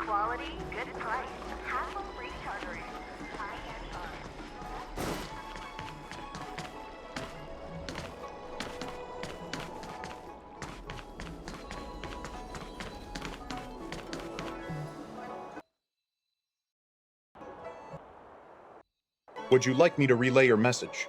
quality, good price. Hassle-free chartering. High-end fun. Would you like me to relay your message?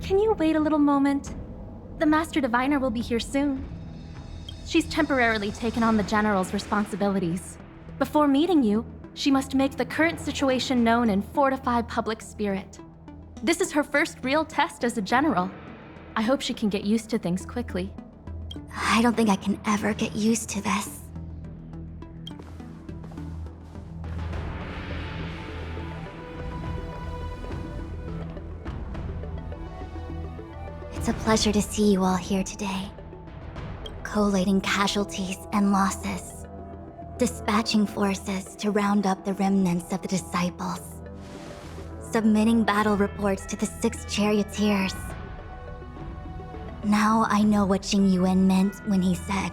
Can you wait a little moment? The Master Diviner will be here soon. She's temporarily taken on the General's responsibilities. Before meeting you, she must make the current situation known and fortify public spirit. This is her first real test as a General. I hope she can get used to things quickly. I don't think I can ever get used to this. It's a pleasure to see you all here today. Collating casualties and losses. Dispatching forces to round up the remnants of the disciples. Submitting battle reports to the 6 charioteers. Now I know what Jing Yuan meant when he said,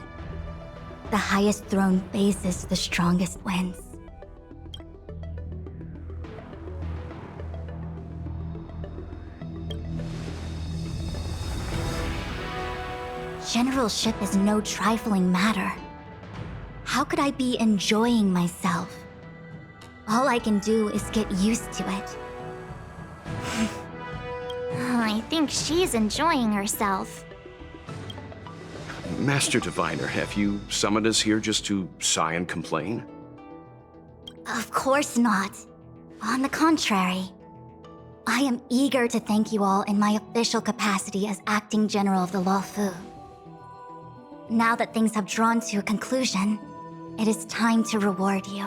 "The highest throne faces the strongest wins." Generalship is no trifling matter. How could I be enjoying myself? All I can do is get used to it. I think she's enjoying herself. Master Diviner, have you summoned us here just to sigh and complain? Of course not. On the contrary. I am eager to thank you all in my official capacity as Acting General of the Luofu. Now that things have drawn to a conclusion, it is time to reward you.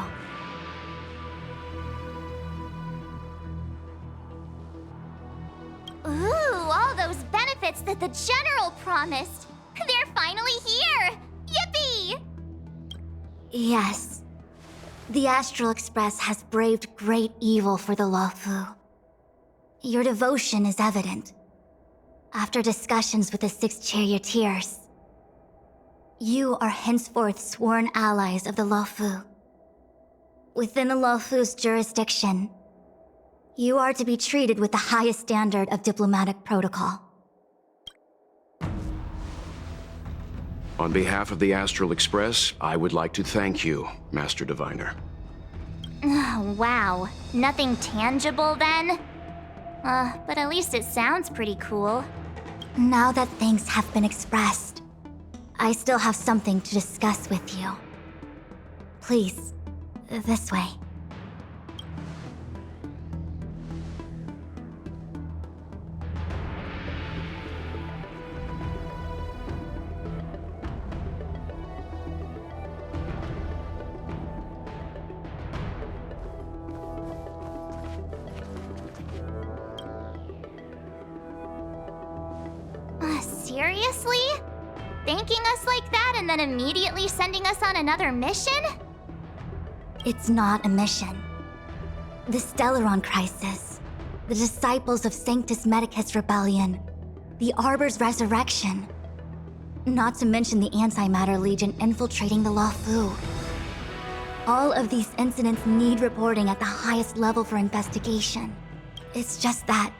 Ooh, all those benefits that the General promised! They're finally here! Yippee! Yes. The Astral Express has braved great evil for the Luofu. Your devotion is evident. After discussions with the 6 charioteers, you are henceforth sworn allies of the Luofu. Within the Luofu's jurisdiction, you are to be treated with the highest standard of diplomatic protocol. On behalf of the Astral Express, I would like to thank you, Master Diviner. Wow, nothing tangible then? But at least it sounds pretty cool. Now that things have been expressed, I still have something to discuss with you. Please, this way. Seriously? Thanking us like that and then immediately sending us on another mission? It's not a mission. The Stellaron Crisis, the Disciples of Sanctus Medicus Rebellion, the Arbor's resurrection. Not to mention the Antimatter Legion infiltrating the Luofu. All of these incidents need reporting at the highest level for investigation. It's just that,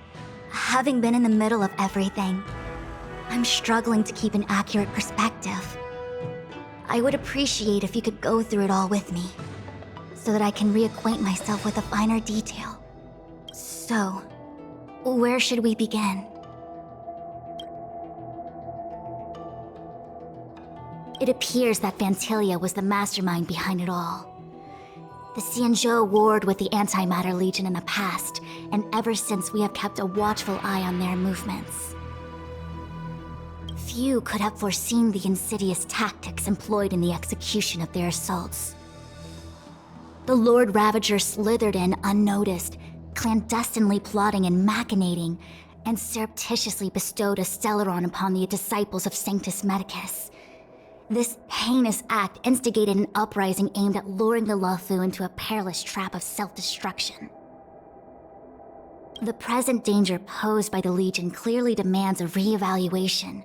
having been in the middle of everything, I'm struggling to keep an accurate perspective. I would appreciate if you could go through it all with me, so that I can reacquaint myself with a finer detail. So, where should we begin? It appears that Vantilia was the mastermind behind it all. The Xianzhou warred with the Antimatter Legion in the past, and ever since we have kept a watchful eye on their movements. Few could have foreseen the insidious tactics employed in the execution of their assaults. The Lord Ravager slithered in unnoticed, clandestinely plotting and machinating, and surreptitiously bestowed a Stellaron upon the disciples of Sanctus Medicus. This heinous act instigated an uprising aimed at luring the Luofu into a perilous trap of self-destruction. The present danger posed by the Legion clearly demands a re-evaluation.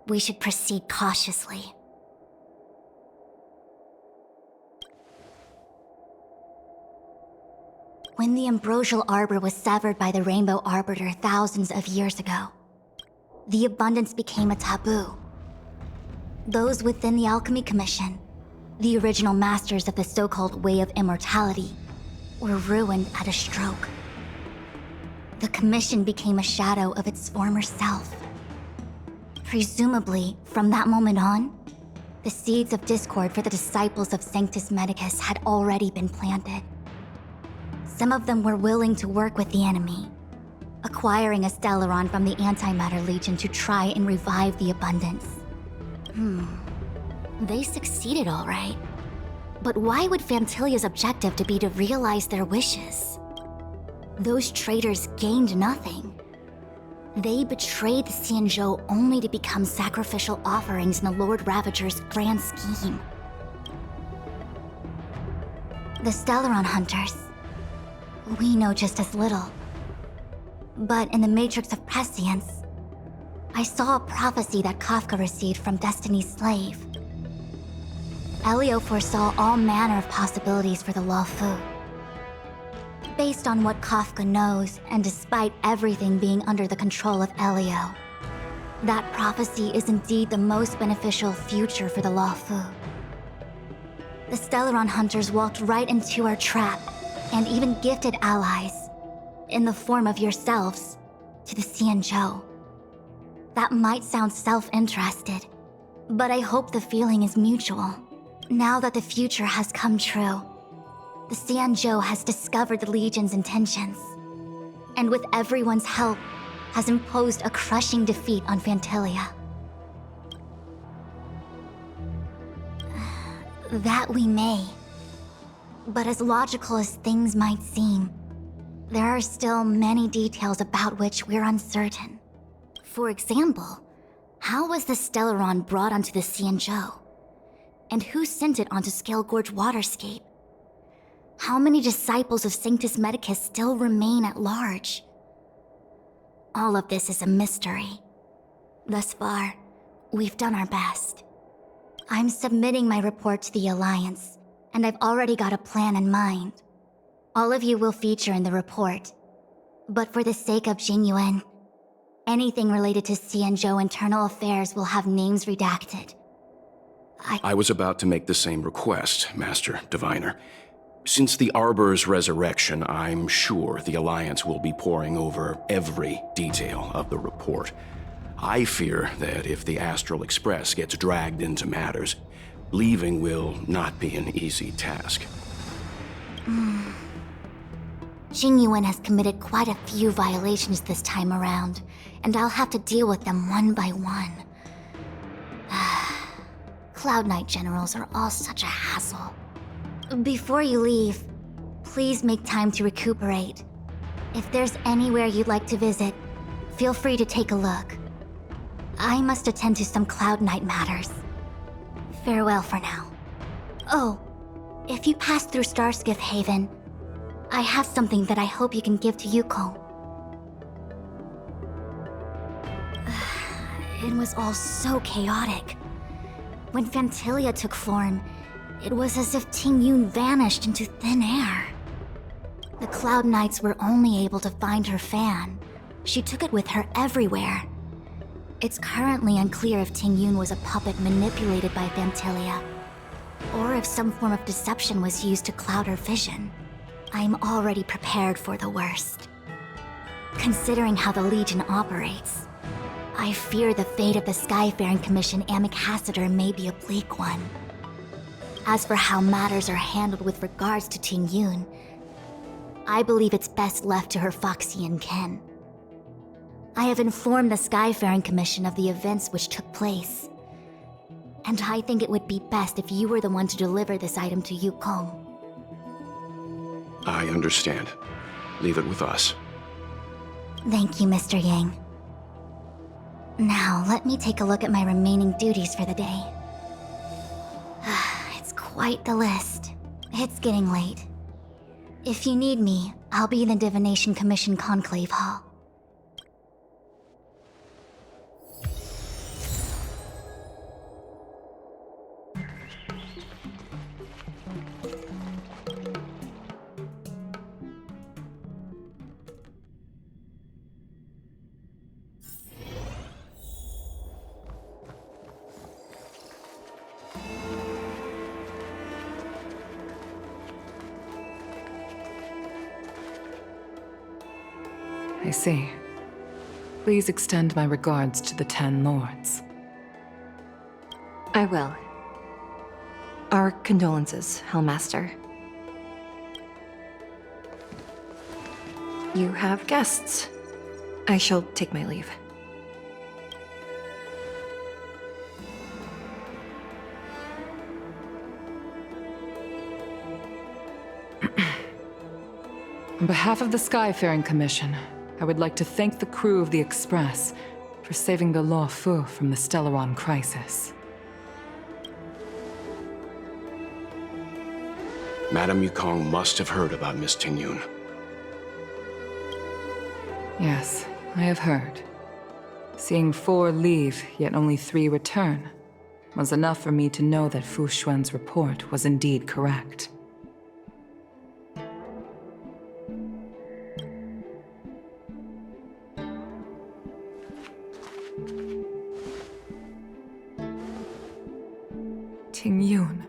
We should proceed cautiously. When the ambrosial arbor was severed by the Rainbow Arbiter thousands of years ago, the abundance became a taboo. Those within the Alchemy Commission, the original masters of the so-called Way of Immortality, were ruined at a stroke. The Commission became a shadow of its former self. Presumably, from that moment on, the seeds of discord for the disciples of Sanctus Medicus had already been planted. Some of them were willing to work with the enemy, acquiring a Stellaron from the Antimatter Legion to try and revive the abundance. They succeeded all right. But why would Fantilia's objective to be to realize their wishes? Those traitors gained nothing. They betrayed the Xianzhou only to become sacrificial offerings in the Lord Ravager's grand scheme. The Stellaron Hunters, we know just as little. But in the Matrix of Prescience, I saw a prophecy that Kafka received from Destiny's slave. Elio foresaw all manner of possibilities for the Luofu. Based on what Kafka knows, and despite everything being under the control of Elio, that prophecy is indeed the most beneficial future for the Luofu. The Stellaron Hunters walked right into our trap, and even gifted allies, in the form of yourselves, to the Xianzhou. That might sound self-interested, but I hope the feeling is mutual. Now that the future has come true, the Xianzhou has discovered the Legion's intentions, and with everyone's help, has imposed a crushing defeat on Fantilia. That we may. But as logical as things might seem, there are still many details about which we're uncertain. For example, how was the Stellaron brought onto the Xianzhou? And who sent it onto Scale Gorge Waterscape? How many disciples of Sanctus Medicus still remain at large? All of this is a mystery. Thus far, we've done our best. I'm submitting my report to the Alliance, and I've already got a plan in mind. All of you will feature in the report. But for the sake of Jingyuan, anything related to Xianzhou internal affairs will have names redacted. I was about to make the same request, Master Diviner. Since the Arbor's resurrection, I'm sure the Alliance will be poring over every detail of the report. I fear that if the Astral Express gets dragged into matters, leaving will not be an easy task. Jingyuan has committed quite a few violations this time around, and I'll have to deal with them one by one. Cloud Knight generals are all such a hassle. Before you leave, please make time to recuperate. If there's anywhere you'd like to visit, feel free to take a look. I must attend to some Cloud Knight matters. Farewell for now. Oh, if you pass through Starskiff Haven, I have something that I hope you can give to Yuko. It was all so chaotic. When Fantilia took form, it was as if Tingyun vanished into thin air. The Cloud Knights were only able to find her fan. She took it with her everywhere. It's currently unclear if Tingyun was a puppet manipulated by Fantilia, or if some form of deception was used to cloud her vision. I'm already prepared for the worst. Considering how the Legion operates, I fear the fate of the Skyfaring Commission Ambassador may be a bleak one. As for how matters are handled with regards to Tingyun, I believe it's best left to her Foxian kin. I have informed the Skyfaring Commission of the events which took place, and I think it would be best if you were the one to deliver this item to Yukong. I understand. Leave it with us. Thank you, Mr. Yang. Now, let me take a look at my remaining duties for the day. quite the list. It's getting late. If you need me, I'll be in the Divination Commission Conclave Hall. I see. Please extend my regards to the 10 Lords. I will. Our condolences, Hellmaster. You have guests. I shall take my leave. On behalf of the Skyfaring Commission, I would like to thank the crew of the Xtraz for saving the Law Fu from the Stellaron crisis. Madame Yukong must have heard about Miss Tingyun. Yes, I have heard. Seeing 4 leave, yet only 3 return, was enough for me to know that Fu Xuan's report was indeed correct. Tingyun.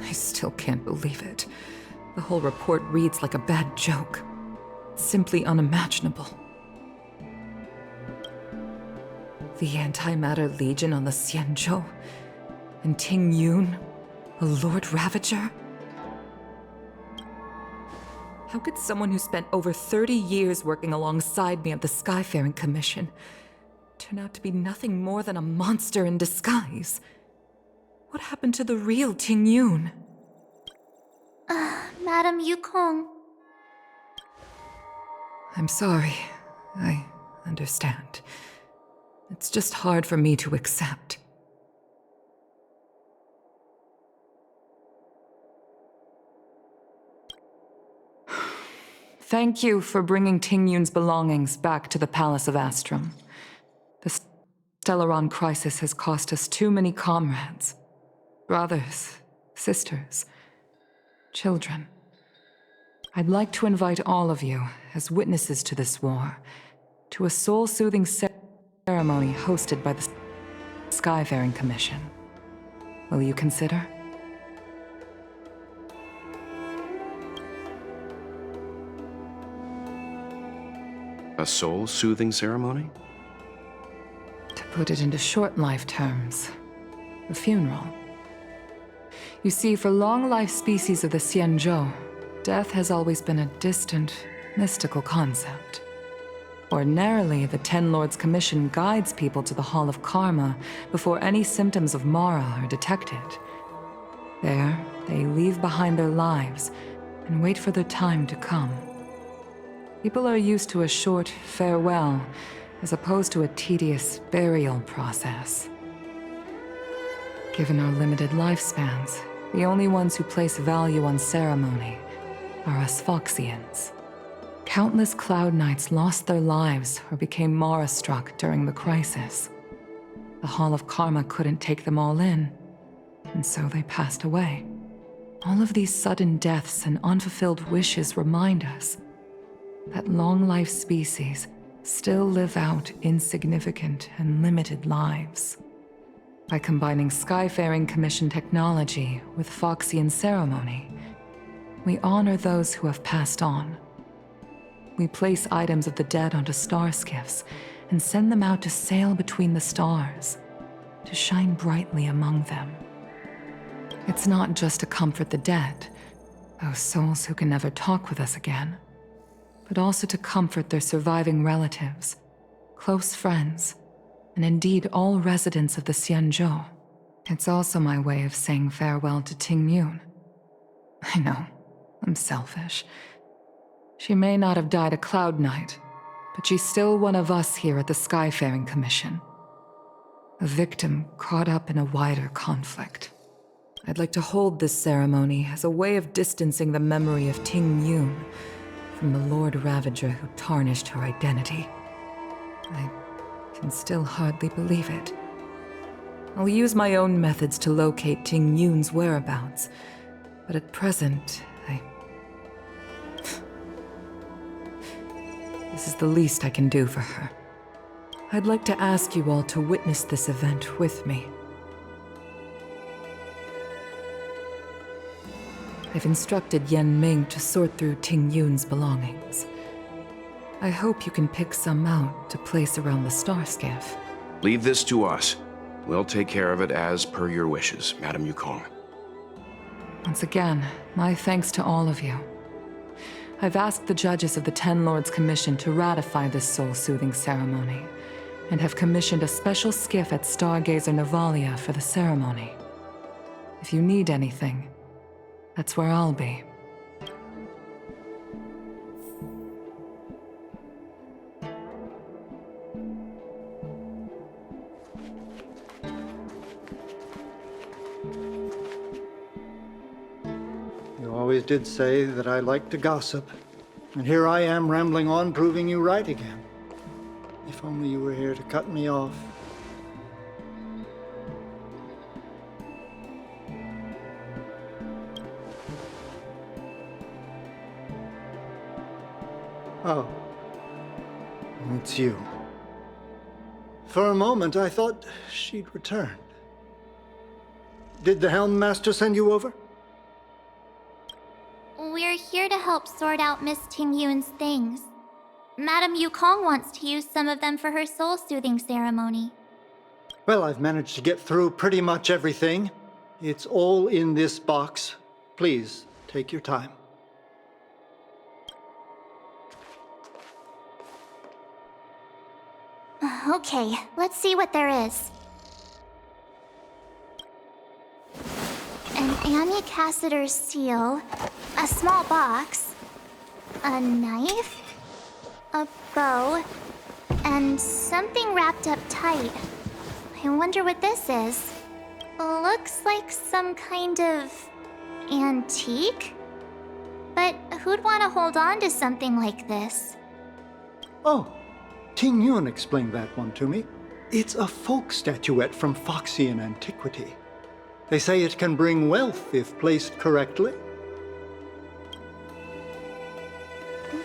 I still can't believe it. The whole report reads like a bad joke. Simply unimaginable. The Antimatter Legion on the Xianzhou, and Tingyun, a Lord Ravager? How could someone who spent over 30 years working alongside me at the Skyfaring Commission turn out to be nothing more than a monster in disguise? What happened to the real Tingyun? Madame Yukong. I'm sorry. I understand. It's just hard for me to accept. Thank you for bringing Tingyun's belongings back to the Palace of Astrum. The Stellaron crisis has cost us too many comrades. Brothers, sisters, children. I'd like to invite all of you, as witnesses to this war, to a soul-soothing ceremony hosted by the Skyfaring Commission. Will you consider? A soul-soothing ceremony? To put it into short life terms, a funeral. You see, for long-life species of the Xianzhou, death has always been a distant, mystical concept. Ordinarily, the Ten Lords Commission guides people to the Hall of Karma before any symptoms of Mara are detected. There, they leave behind their lives and wait for their time to come. People are used to a short farewell as opposed to a tedious burial process. Given our limited lifespans, the only ones who place value on ceremony are us Foxians. Countless Cloud Knights lost their lives or became Mara-struck during the crisis. The Hall of Karma couldn't take them all in, and so they passed away. All of these sudden deaths and unfulfilled wishes remind us that long-life species still live out insignificant and limited lives. By combining Skyfaring Commission technology with Foxian ceremony, we honor those who have passed on. We place items of the dead onto star skiffs and send them out to sail between the stars, to shine brightly among them. It's not just to comfort the dead, those souls who can never talk with us again, but also to comfort their surviving relatives, close friends, and indeed all residents of the Xianzhou. It's also my way of saying farewell to Tingyun. I know, I'm selfish. She may not have died a Cloud Knight, but she's still one of us here at the Skyfaring Commission. a victim caught up in a wider conflict. I'd like to hold this ceremony as a way of distancing the memory of Ting Yun from the Lord Ravager who tarnished her identity. I can still hardly believe it. I'll use my own methods to locate Ting Yun's whereabouts, but at present, This is the least I can do for her. I'd like to ask you all to witness this event with me. I've instructed Yan Ming to sort through Ting Yun's belongings. I hope you can pick some out to place around the star skiff. Leave this to us. We'll take care of it as per your wishes, Madame Yukong. Once again, my thanks to all of you. I've asked the judges of the Ten Lords Commission to ratify this soul-soothing ceremony, and have commissioned a special skiff at Stargazer Navalia for the ceremony. If you need anything, that's where I'll be. You always did say that I like to gossip. And here I am rambling on, proving you right again. If only you were here to cut me off. Oh. It's you. For a moment, I thought she'd returned. Did the Helm Master send you over? We're here to help sort out Miss Ting Yun's things. Madame Yukong wants to use some of them for her soul-soothing ceremony. Well, I've managed to get through pretty much everything. It's all in this box. Please, take your time. Okay, let's see what there is. An Annie Cassiter's seal, a small box, a knife, a bow, and something wrapped up tight. I wonder what this is. Looks like some kind of antique? But who'd want to hold on to something like this? Oh, Ting Yun explained that one to me. It's a folk statuette from Foxian antiquity. They say it can bring wealth if placed correctly.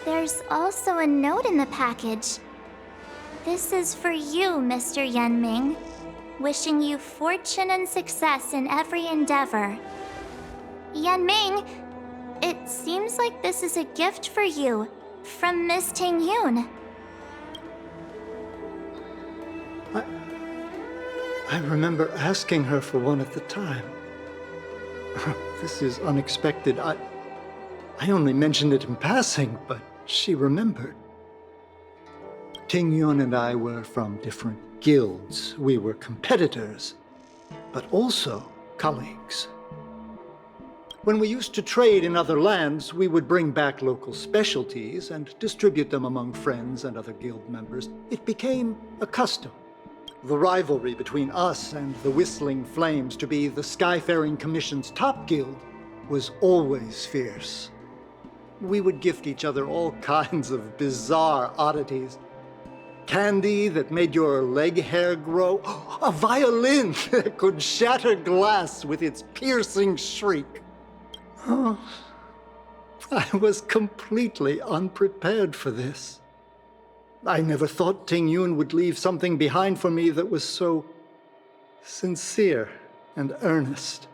There's also a note in the package. This is for you, Mr. Yan Ming. Wishing you fortune and success in every endeavor. Yan Ming, it seems like this is a gift for you from Miss Ting Yun. I remember asking her for one at the time. This is unexpected. I only mentioned it in passing, but she remembered. Ting Yun and I were from different guilds. We were competitors, but also colleagues. When we used to trade in other lands, we would bring back local specialties and distribute them among friends and other guild members. It became a custom. The rivalry between us and the Whistling Flames to be the Skyfaring Commission's top guild was always fierce. We would gift each other all kinds of bizarre oddities. Candy that made your leg hair grow. A violin that could shatter glass with its piercing shriek. Oh, I was completely unprepared for this. I never thought Ting Yun would leave something behind for me that was so sincere and earnest.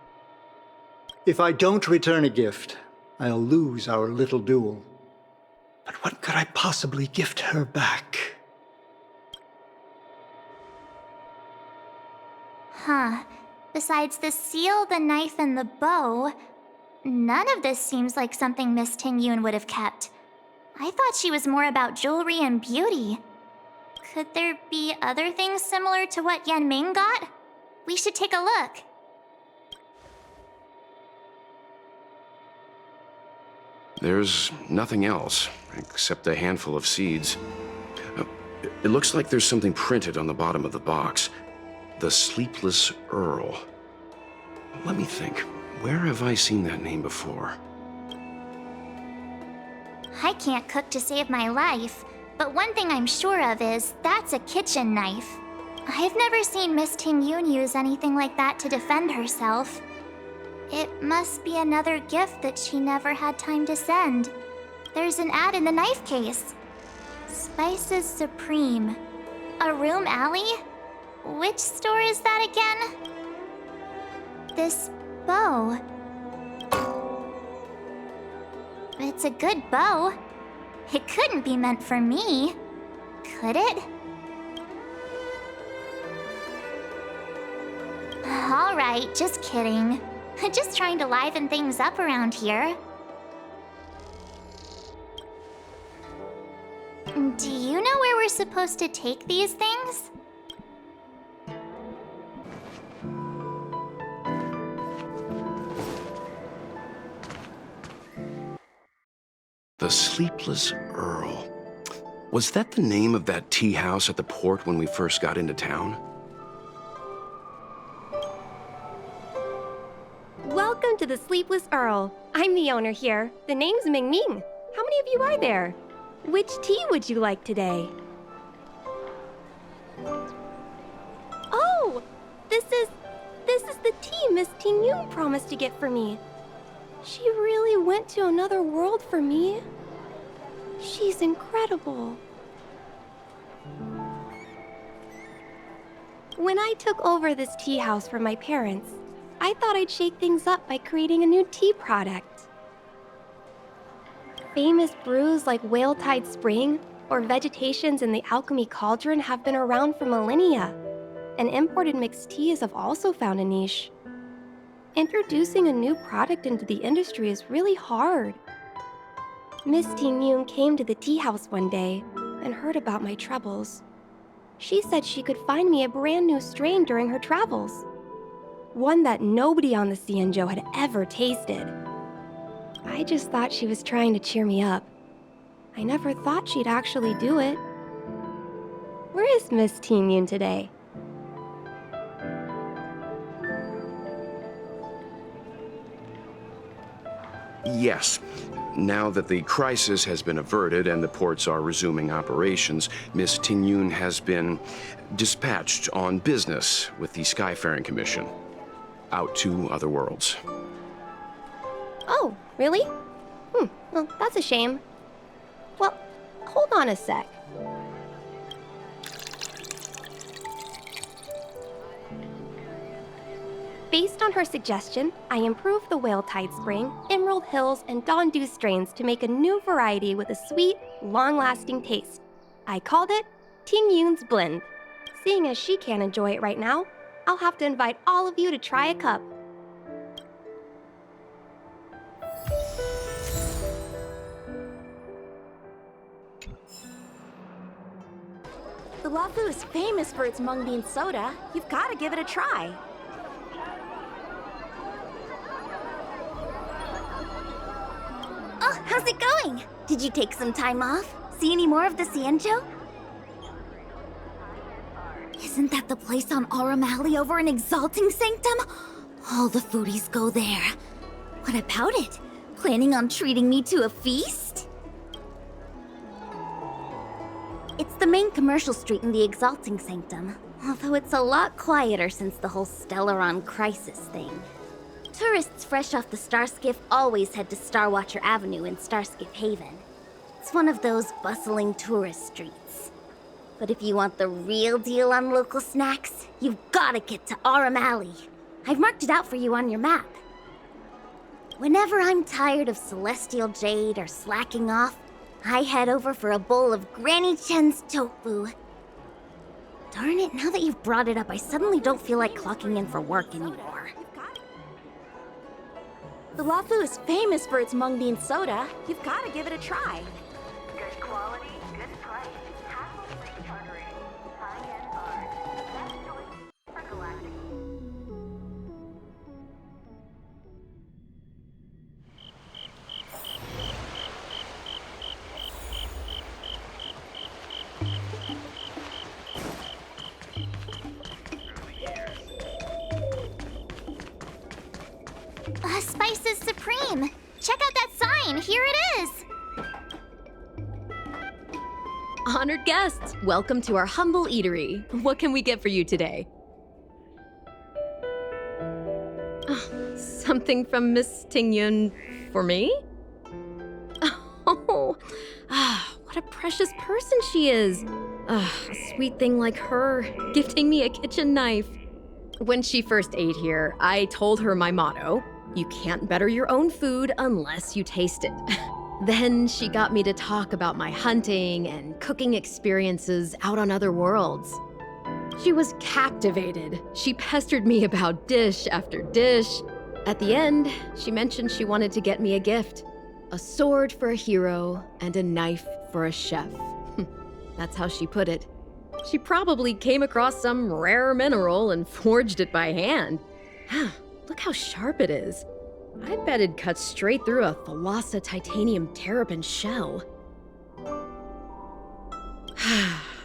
If I don't return a gift, I'll lose our little duel. But what could I possibly gift her back? Huh. Besides the seal, the knife, and the bow, none of this seems like something Miss Ting Yun would have kept. I thought she was more about jewelry and beauty. Could there be other things similar to what Yan Ming got? We should take a look. There's nothing else, except a handful of seeds. It looks like there's something printed on the bottom of the box. The Sleepless Earl. Let me think. Where have I seen that name before? I can't cook to save my life, but one thing I'm sure of is that's a kitchen knife. I've never seen Miss Ting-Yoon use anything like that to defend herself. It must be another gift that she never had time to send. There's an ad in the knife case. Spices Supreme. A room alley? Which store is that again? This bow. It's a good bow. It couldn't be meant for me, could it? Alright, just kidding. Just trying to liven things up around here. Do you know where we're supposed to take these things? The Sleepless Earl. Was that the name of that tea house at the port when we first got into town? Welcome to the Sleepless Earl. I'm the owner here. The name's Ming Ming. How many of you are there? Which tea would you like today? Oh! This is the tea Miss Ting-Yoon promised to get for me. She really went to another world for me. She's incredible. When I took over this tea house from my parents, I thought I'd shake things up by creating a new tea product. Famous brews like Whale Tide Spring or Vegetations in the Alchemy Cauldron have been around for millennia, and imported mixed teas have also found a niche. Introducing a new product into the industry is really hard. Miss Ting-Yoon came to the tea house one day and heard about my troubles. She said she could find me a brand new strain during her travels. One that nobody on the Cienjo had ever tasted. I just thought she was trying to cheer me up. I never thought she'd actually do it. Where is Miss Ting-Yoon today? Yes. Now that the crisis has been averted and the ports are resuming operations, Miss Ting-Yoon has been dispatched on business with the Skyfaring Commission. Out to other worlds. Oh, really? Well, that's a shame. Well, hold on a sec. Based on her suggestion, I improved the Whale Tide Spring, Emerald Hills, and Dawn Dew strains to make a new variety with a sweet, long-lasting taste. I called it Ting-Yoon's Blend. Seeing as she can't enjoy it right now, I'll have to invite all of you to try a cup. The Lafu is famous for its mung bean soda. You've got to give it a try. Oh, how's it going? Did you take some time off? See any more of the Cienjo? Isn't that the place on Aurum Alley over in Exalting Sanctum? All the foodies go there. What about it? Planning on treating me to a feast? It's the main commercial street in the Exalting Sanctum, although it's a lot quieter since the whole Stellaron crisis thing. Tourists fresh off the Starskiff always head to Starwatcher Avenue in Starskiff Haven. It's one of those bustling tourist streets. But if you want the real deal on local snacks, you've gotta get to Aurum Alley. I've marked it out for you on your map. Whenever I'm tired of Celestial Jade or slacking off, I head over for a bowl of Granny Chen's tofu. Darn it, now that you've brought it up, I suddenly don't feel like clocking in for work anymore. The Lafu is famous for its mung bean soda. You've got to give it a try. Good quality, good price. Hassle-free chartering. High-end bars. Best choice for Galactic. Spice is supreme. Check out that sign. Here it is. Honored guests, welcome to our humble eatery. What can we get for you today? Something from Miss Tingyun for me? Oh, what a precious person she is. A sweet thing like her, gifting me a kitchen knife. When she first ate here, I told her my motto: you can't better your own food unless you taste it. Then she got me to talk about my hunting and cooking experiences out on other worlds. She was captivated. She pestered me about dish after dish. At the end, she mentioned she wanted to get me a gift. A sword for a hero and a knife for a chef. That's how she put it. She probably came across some rare mineral and forged it by hand. Look how sharp it is. I bet it cuts straight through a Thalassa titanium terrapin shell.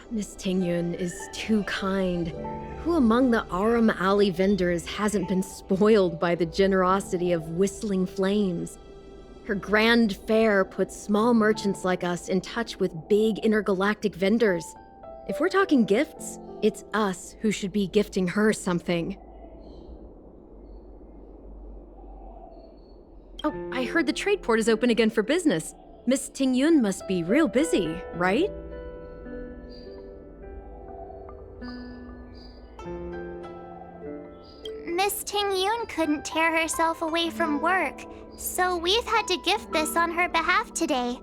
Miss Tingyun is too kind. Who among the Aram Alley vendors hasn't been spoiled by the generosity of whistling flames? Her grand fare puts small merchants like us in touch with big intergalactic vendors. If we're talking gifts, it's us who should be gifting her something. Oh, I heard the trade port is open again for business. Miss Tingyun must be real busy, right? Miss Tingyun couldn't tear herself away from work, so we've had to gift this on her behalf today.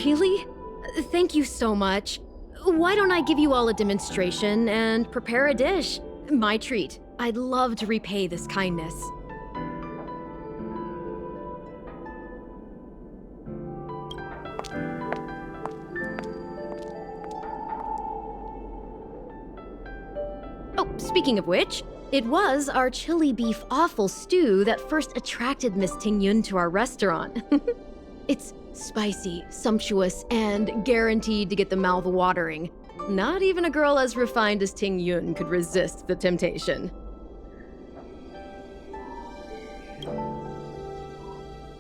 Really? Thank you so much. Why don't I give you all a demonstration and prepare a dish? My treat. I'd love to repay this kindness. Oh, speaking of which, it was our chili beef offal stew that first attracted Miss Tingyun to our restaurant. It's spicy, sumptuous, and guaranteed to get the mouth watering. Not even a girl as refined as Tingyun could resist the temptation.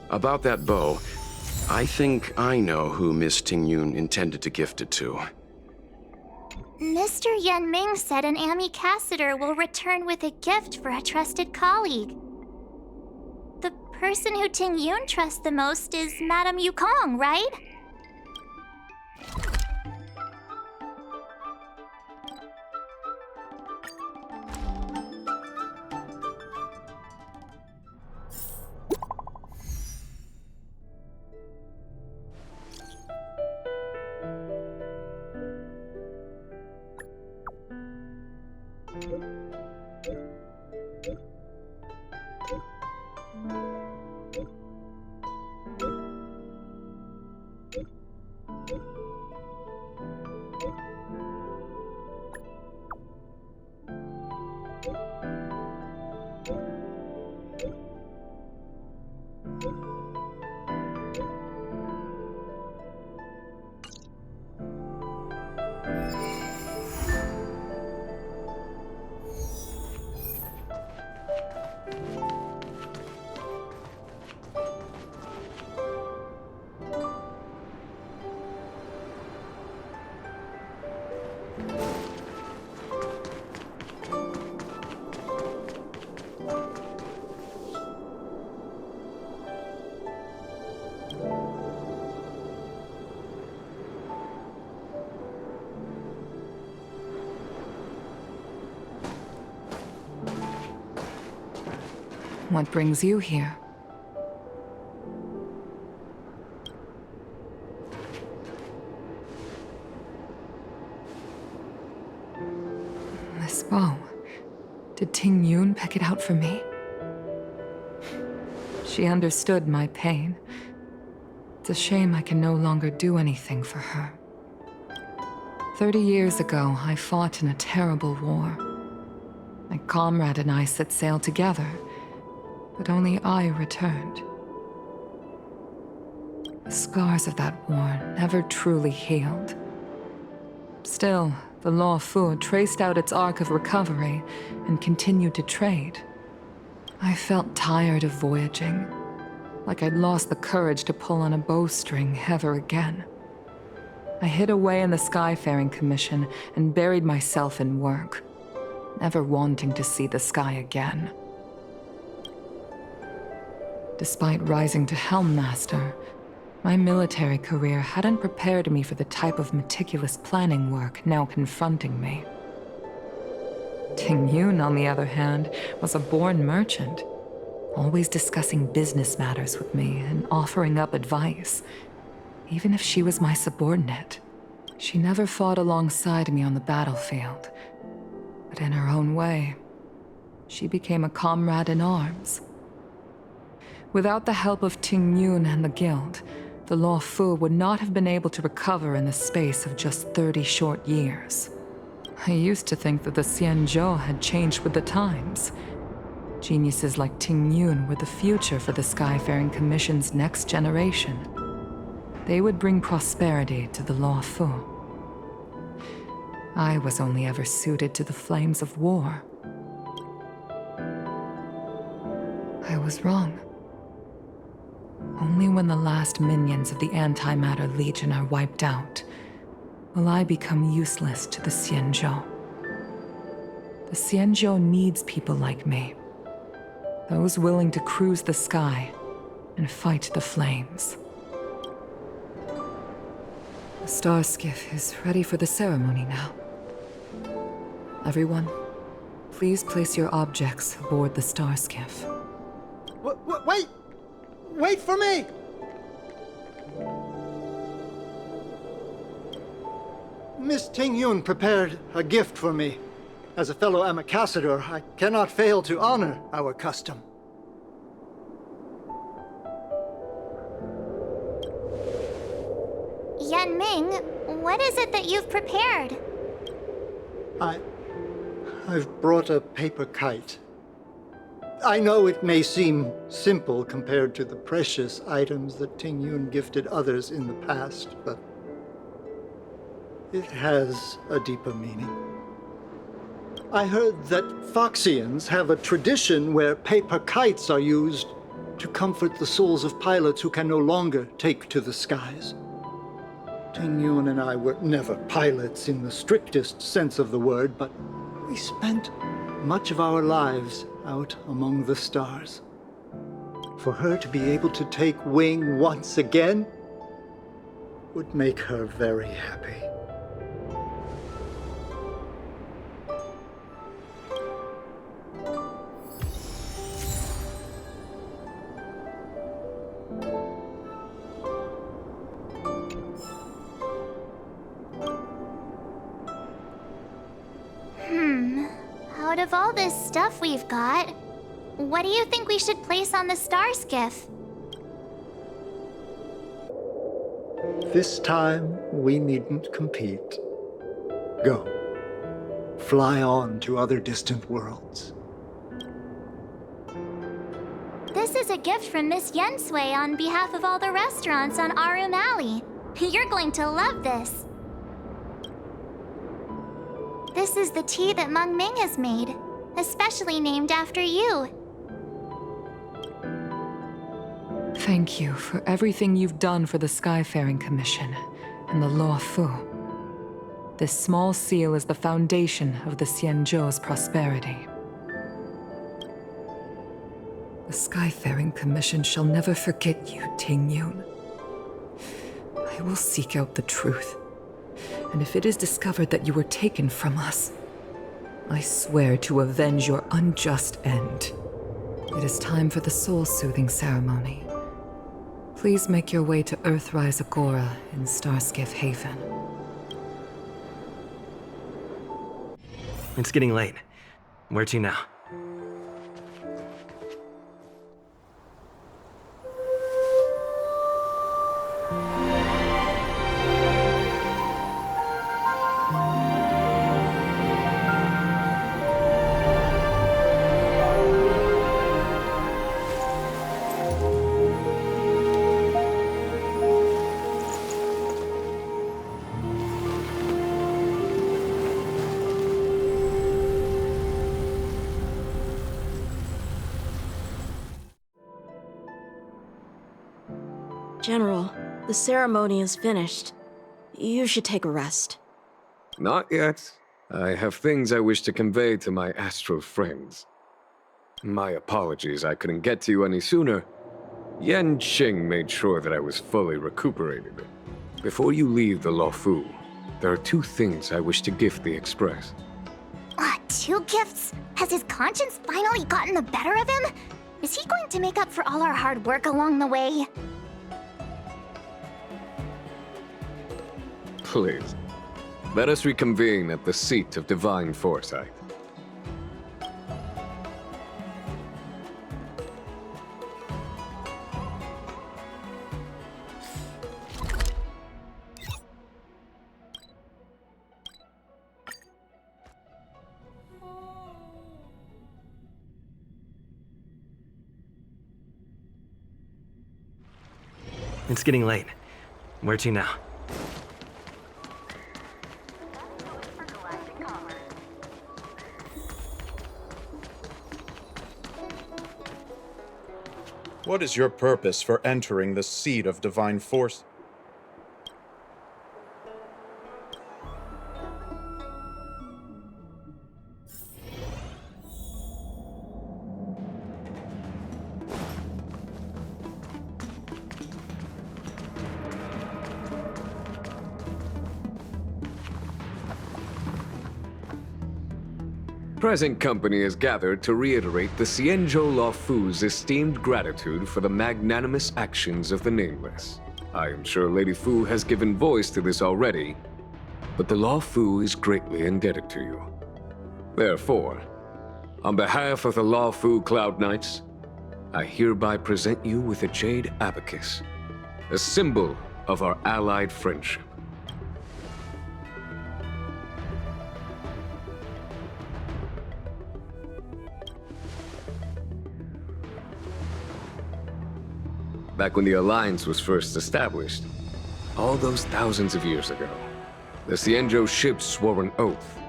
About that bow, I think I know who Miss Tingyun intended to gift it to. Mr. Yan Ming said an ambassador will return with a gift for a trusted colleague. The person who Tingyun trusts the most is Madame Yukong, right? What brings you here? This bow. Did Tingyun pick it out for me? She understood my pain. It's a shame I can no longer do anything for her. 30 years ago, I fought in a terrible war. My comrade and I set sail together, but only I returned. The scars of that war never truly healed. Still, the Law Fu traced out its arc of recovery and continued to trade. I felt tired of voyaging, like I'd lost the courage to pull on a bowstring ever again. I hid away in the Skyfaring Commission and buried myself in work, never wanting to see the sky again. Despite rising to Helm Master, my military career hadn't prepared me for the type of meticulous planning work now confronting me. Ting Yun, on the other hand, was a born merchant, always discussing business matters with me and offering up advice, even if she was my subordinate. She never fought alongside me on the battlefield, but in her own way, she became a comrade in arms. Without the help of Ting Yun and the Guild, the Law Fu would not have been able to recover in the space of just 30 short years. I used to think that the Xianzhou had changed with the times. Geniuses like Ting Yun were the future for the Skyfaring Commission's next generation. They would bring prosperity to the Law Fu. I was only ever suited to the flames of war. I was wrong. Only when the last minions of the Antimatter Legion are wiped out will I become useless to the Xianzhou. The Xianzhou needs people like me, those willing to cruise the sky and fight the flames. The star skiff is ready for the ceremony now. Everyone, please place your objects aboard the star skiff. Wait! Wait for me! Miss Ting Yun prepared a gift for me. As a fellow ambassador, I cannot fail to honor our custom. Yan Ming, what is it that you've prepared? I've brought a paper kite. I know it may seem simple compared to the precious items that Ting Yun gifted others in the past, but it has a deeper meaning. I heard that Foxians have a tradition where paper kites are used to comfort the souls of pilots who can no longer take to the skies. Ting Yun and I were never pilots in the strictest sense of the word, but we spent much of our lives out among the stars. For her to be able to take wing once again would make her very happy. Out of all this stuff we've got, what do you think we should place on the star skiff? This time, we needn't compete. Go. Fly on to other distant worlds. This is a gift from Miss Yensui on behalf of all the restaurants on Arum Alley. You're going to love this. This is the tea that Meng Ming has made, especially named after you. Thank you for everything you've done for the Skyfaring Commission and the Law Fu. This small seal is the foundation of the Xianzhou's prosperity. The Skyfaring Commission shall never forget you, Ting Yun. I will seek out the truth. And if it is discovered that you were taken from us, I swear to avenge your unjust end. It is time for the soul-soothing ceremony. Please make your way to Earthrise Agora in Starskiff Haven. It's getting late. Where to now? General, the ceremony is finished. You should take a rest. Not yet. I have things I wish to convey to my astral friends. My apologies I couldn't get to you any sooner. Yan Qing made sure that I was fully recuperated. Before you leave the Luofu, there are 2 things I wish to gift the Express. 2 gifts? Has his conscience finally gotten the better of him? Is he going to make up for all our hard work along the way? Please, let us reconvene at the seat of divine foresight. It's getting late. Where to now? What is your purpose for entering the seat of divine force? Present company is gathered to reiterate the Xianzhou Luofu's esteemed gratitude for the magnanimous actions of the Nameless. I am sure Lady Fu has given voice to this already, but the Luofu is greatly indebted to you. Therefore, on behalf of the Luofu Cloud Knights, I hereby present you with a jade abacus, a symbol of our allied friendship. Back when the Alliance was first established, all those thousands of years ago, the Xianzhou ships swore an oath,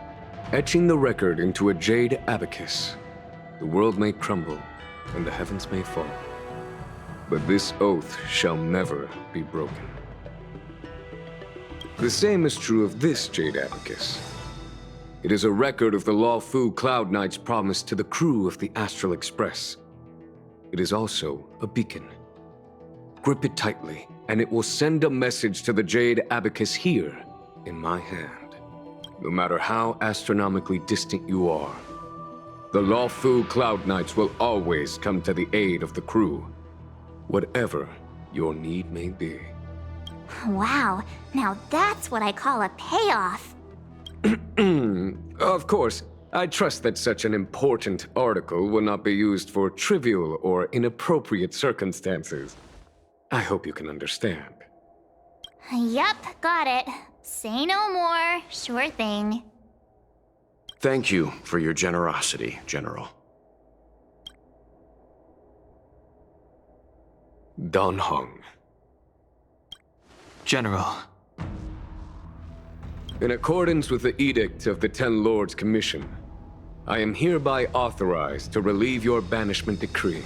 etching the record into a jade abacus. The world may crumble, and the heavens may fall, but this oath shall never be broken. The same is true of this jade abacus. It is a record of the Luofu Cloud Knight's promise to the crew of the Astral Express. It is also a beacon. Grip it tightly, and it will send a message to the jade abacus here, in my hand. No matter how astronomically distant you are, the Luofu Cloud Knights will always come to the aid of the crew, whatever your need may be. Wow, now that's what I call a payoff. Of course, I trust that such an important article will not be used for trivial or inappropriate circumstances. I hope you can understand. Yep, got it. Say no more. Sure thing. Thank you for your generosity, General. Dan Heng. General. In accordance with the Edict of the Ten Lords Commission, I am hereby authorized to relieve your banishment decree.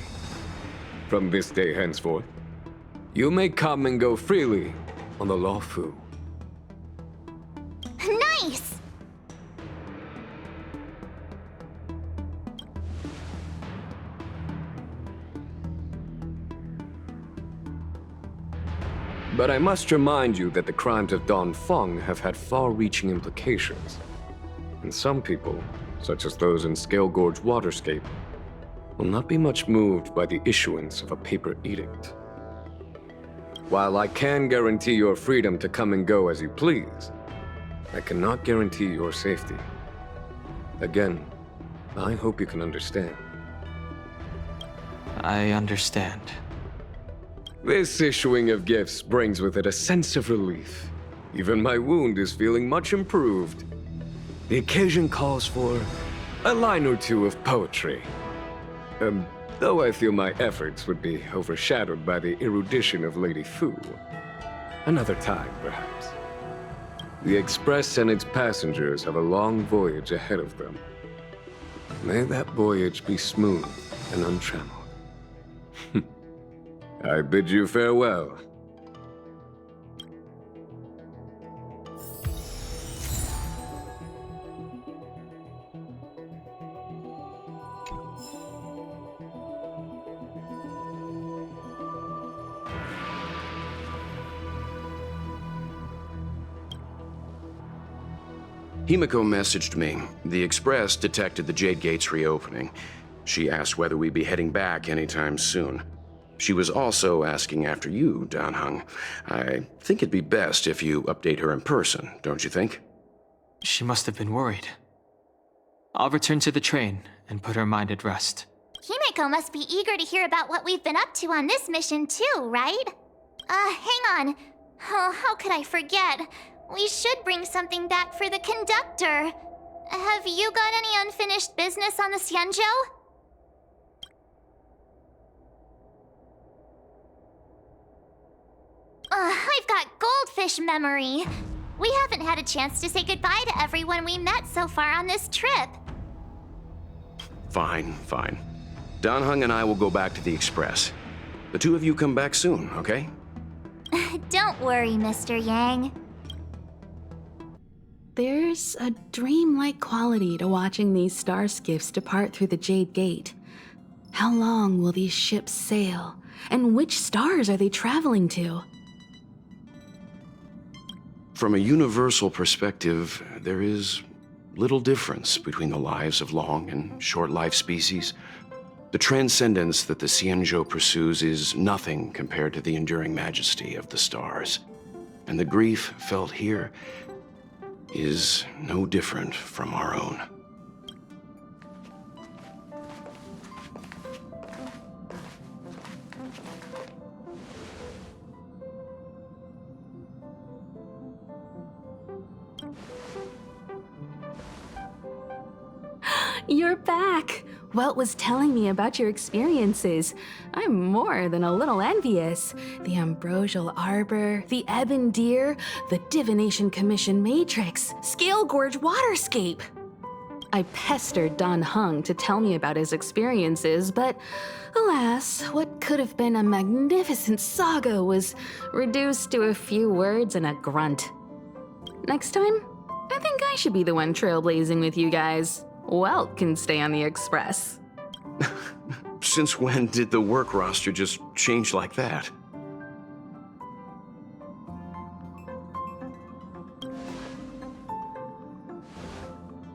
From this day henceforth, you may come and go freely on the Luofu. Nice! But I must remind you that the crimes of Don Feng have had far-reaching implications. And some people, such as those in Scale Gorge Waterscape, will not be much moved by the issuance of a paper edict. While I can guarantee your freedom to come and go as you please, I cannot guarantee your safety. Again, I hope you can understand. I understand. This issuing of gifts brings with it a sense of relief. Even my wound is feeling much improved. The occasion calls for a line or two of poetry. Though I feel my efforts would be overshadowed by the erudition of Lady Fu. Another time, perhaps. The Express and its passengers have a long voyage ahead of them. May that voyage be smooth and untrammeled. I bid you farewell, Himiko messaged me. The Express detected the Jade Gates reopening. She asked whether we'd be heading back anytime soon. She was also asking after you, Dan-hung. I think it'd be best if you update her in person, don't you think? She must have been worried. I'll return to the train and put her mind at rest. Himiko must be eager to hear about what we've been up to on this mission too, right? Hang on. Oh, how could I forget? We should bring something back for the conductor. Have you got any unfinished business on the Xianzhou? I've got goldfish memory. We haven't had a chance to say goodbye to everyone we met so far on this trip. Fine. Dan-hung and I will go back to the Express. The two of you come back soon, okay? Don't worry, Mr. Yang. There's a dreamlike quality to watching these star skiffs depart through the Jade Gate. How long will these ships sail? And which stars are they traveling to? From a universal perspective, there is little difference between the lives of long and short-lived species. The transcendence that the Xianzhou pursues is nothing compared to the enduring majesty of the stars. And the grief felt here is no different from our own. You're back! Welt was telling me about your experiences. I'm more than a little envious. The Ambrosial Arbor, the Ebon Deer, the Divination Commission Matrix, Scale Gorge Waterscape. I pestered Dan-hung to tell me about his experiences, but alas, what could have been a magnificent saga was reduced to a few words and a grunt. Next time, I think I should be the one trailblazing with you guys. Welt can stay on the Express. Since when did the work roster just change like that?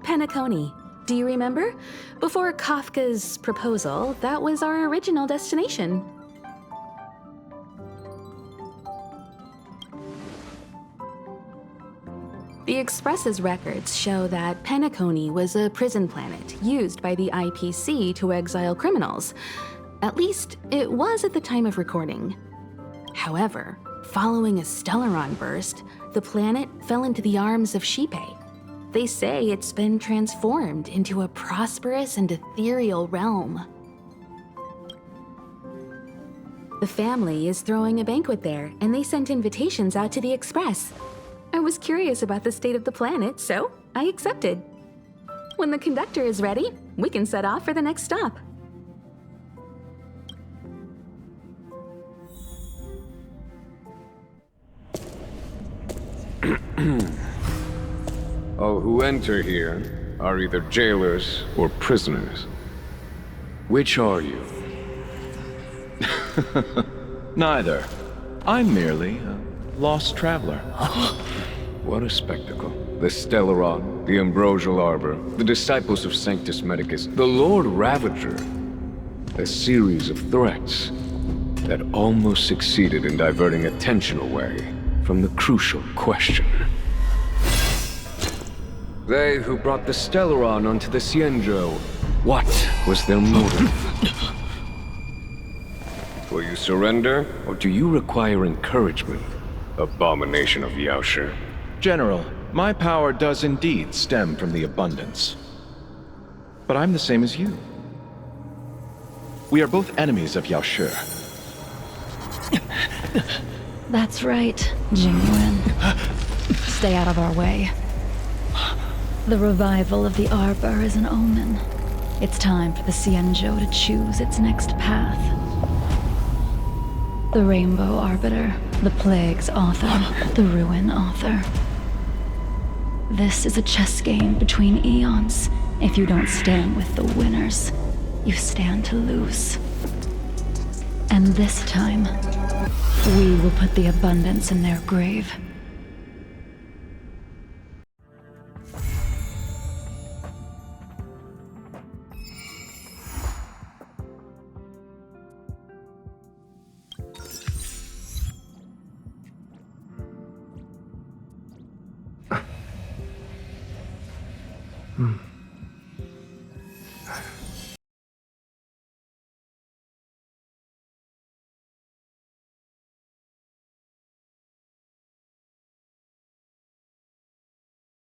Penacony. Do you remember? Before Kafka's proposal, that was our original destination. The Express's records show that Penacony was a prison planet used by the IPC to exile criminals. At least, it was at the time of recording. However, following a Stellaron burst, the planet fell into the arms of Xipe. They say it's been transformed into a prosperous and ethereal realm. The family is throwing a banquet there, and they sent invitations out to the Express. I was curious about the state of the planet, so I accepted. When the conductor is ready, we can set off for the next stop. All who enter here are either jailers or prisoners. Which are you? Neither. I'm merely a lost traveler. What a spectacle. The Stellaron, the Ambrosial Arbor, the disciples of Sanctus Medicus, the Lord Ravager. A series of threats that almost succeeded in diverting attention away from the crucial question. They who brought the Stellaron onto the Xianzhou, what was their motive? Will you surrender, or do you require encouragement? Abomination of Yaoshi. General, my power does indeed stem from the abundance. But I'm the same as you. We are both enemies of Yaoshi. That's right, Genuine. Stay out of our way. The revival of the Arbor is an omen. It's time for the Xianzhou to choose its next path. The Rainbow Arbiter, the Plague's author, the Ruin author. This is a chess game between eons. If you don't stand with the winners, you stand to lose. And this time, we will put the abundance in their grave. Hmm.